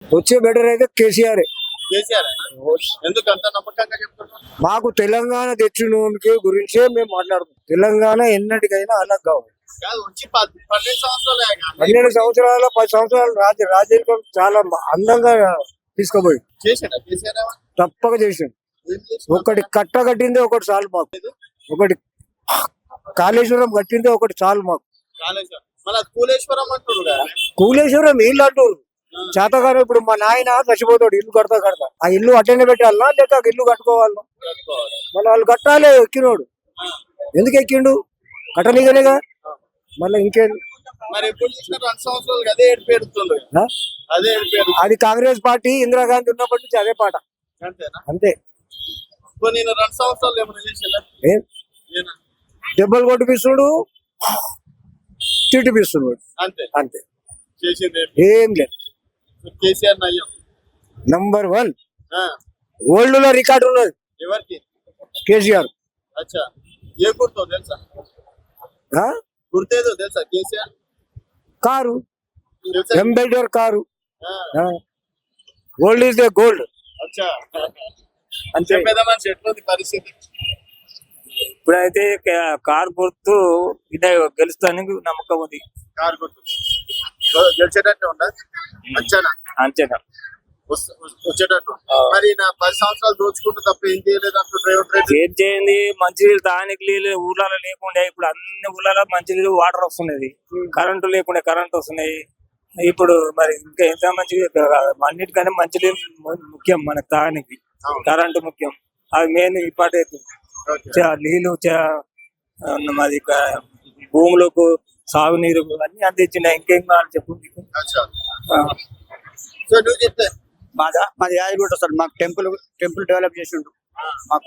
వచ్చే బెటర్ అయితే కేసీఆర్. కేసీఆర్ ఎందుకు అంత నమ్మకంగా చెప్తున్నారు? మాకు తెలంగాణ తెచ్చినోనికి గురించే మేము మాట్లాడుతాం. తెలంగాణ ఎన్నటికైనా అలా కావాలి. కాదు వచ్చి 12 సంవత్సరాలే కానీ 12 సంవత్సరాల 10 సంవత్సరాలు రాజకీయం చాలా అందంగా తీసుకుపోయి చేశాడా కేసీఆర్ ఏమన్నా? తప్పక చేసాం. ఏం చేశాడు? ఒకటి కట్ట కట్టిందే ఒకటి చాలు మాకు. ఒకటి కాళేశ్వరం కట్టిందే ఒకటి చాలు మాకు. కాళేశ్వరం మళ్ళీ కూలేశ్వరం అంటారు కదా. కూలేశ్వరం ఇల్లు అంటారు చేతగానే. ఇప్పుడు మా నాయన చచ్చిపోతాడు, ఇల్లు కడతా ఆ ఇల్లు అటెండ్ పెట్టాలనా లేక ఇల్లు కట్టుకోవాలనా? మళ్ళీ వాళ్ళు కట్టాలి. ఎక్కినోడు ఎందుకు ఎక్కిండు? కట్టనీగనేగా. మళ్ళీ ఇంకేం? మరి ఎప్పుడు చూసినా 2 సంవత్సరాలు అదే ఏడు పెడుతుంది. ఆ? అదే ఏడు పేరు అది కాంగ్రెస్ పార్టీ ఇందిరాగాంధీ ఉన్నప్పటి నుంచి అదే పాట. అంతేనా? అంతే. ఇప్పుడు నేను 2 సంవత్సరాలు ఏమైనా చేసేలా ఏం దెబ్బలు కొట్టిపిస్తుడు, తిట్టిపిస్తున్నాడు. అంతే అంతే, చేసింది ఏం లేదు. కేసీఆర్ నయ్యం. నంబర్ 1 ఆ, వరల్డ్ లో రికార్డు ఉన్నది ఎవరికి? కేసీఆర్. అచ్చా ఏ గుర్తో తెలుసా? ఆ? గుర్తేదో తెలుసా కేసీఆర్? కారు, తెలుసా? ఎంబెడర్ కారు. ఆ, గోల్డ్ ఈజ్ ద గోల్డ్. అచ్చా అంతే. పెద్ద మనిషి ఎట్లుంది పరిస్థితి? ఇప్పుడైతే కారు గుర్తు ఇదే గెలుస్తానికి నమ్మకం ఉంది. కారు గుర్తు గెలిచేటట్టు ఉందా? అంచనా అంతేనా? వచ్చేటట్టు. మరి నా 10 సంవత్సరాలు దోచుకుంటూ తప్ప ఏం చేయలేదు అంటూ రేవంత్ రెడ్డి. ఏం చేయండి, మంచినీళ్ళు తానికి నీళ్ళు ఊర్లలో లేకుండే ఇప్పుడు అన్ని ఊర్లలో మంచినీళ్ళు వాటర్ వస్తున్నది. కరెంటు లేకుండే కరెంట్ వస్తున్నాయి. ఇప్పుడు మరి ఇంకా ఎంత మంచిగా అన్నిటికంటే మంచినీళ్ళు ముఖ్యం మనకు తాగడానికి. కరెంటు ముఖ్యం, అది మెయిన్ ఇంపార్టెంట్. నీళ్లు మాది భూములకు సాగునీరు అన్ని అందించిన ఇంకేం కావాలి చెప్పు. అచ్చా సో నువ్వు చెప్తే మాది యాదగిరి వస్తుంది. మాకు టెంపుల్ డెవలప్ చేసిండు. మాకు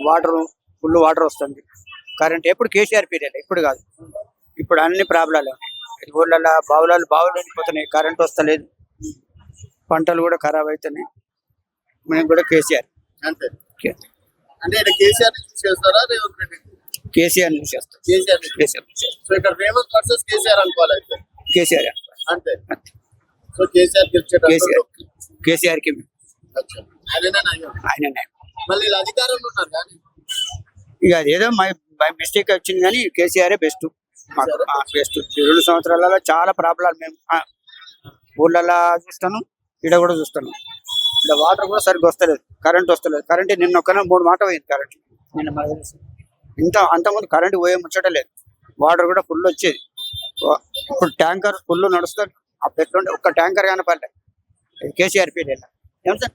ఫుల్ వాటర్ వస్తుంది. కరెంట్ ఎప్పుడు కేసీఆర్ పీరియడ్, ఇప్పుడు కాదు. ఇప్పుడు అన్ని ప్రాబ్లాలు. ఊళ్ళలో బావులు వెళ్ళిపోతున్నాయి, కరెంట్ వస్తలేదు, పంటలు కూడా ఖరాబ్ అవుతున్నాయి. మేము కూడా కేసీఆర్ అంతే. అంటే ఇక్కడ కేసీఆర్ చూస్ చేస్తారా రేవంత్ రెడ్డి? కేసీఆర్ నుంచి చేస్తాం. కేసీఆర్ సో ఇక్కడ రేవంత్ వర్సెస్ కేసీఆర్ అనుకోవాలి అయితే. కేసీఆర్ అంతే. సో కేసీఆర్ కేసీఆర్ కి ఆయన మళ్ళీ వీళ్ళు అధికారంలో ఉన్నారు కానీ ఇక అదేదో బై మిస్టేక్ వచ్చింది కానీ కేసీఆర్ బెస్ట్. బెస్ట్ 2 సంవత్సరాలలో చాలా ప్రాబ్లాలు మేము ఊళ్ళలో చూస్తాను, ఇక్కడ కూడా చూస్తాను. ఇక్కడ వాటర్ కూడా సరిగ్గా వస్తలేదు, కరెంట్ వస్తలేదు. కరెంట్ నిన్న 3 మాట పోయింది కరెంట్ నిన్న. అంతకుముందు కరెంట్ పోయే ముచ్చటలేదు, వాటర్ కూడా ఫుల్ వచ్చేది. ఇప్పుడు ట్యాంకర్ ఫుల్ నడుస్తుంది. అప్పుడు ఎట్లుంటే ఒక్క ట్యాంకర్ కనపడలే కేసీఆర్ పీరియడ్లో. ఏం సార్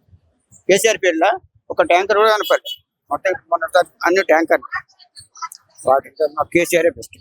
కేసీఆర్ పీరియడ్లో ఒక ట్యాంకర్ కూడా కనపడలేదు. మొత్తం అన్ని ట్యాంకర్ వాటర్. కేసీఆర్ బెస్ట్.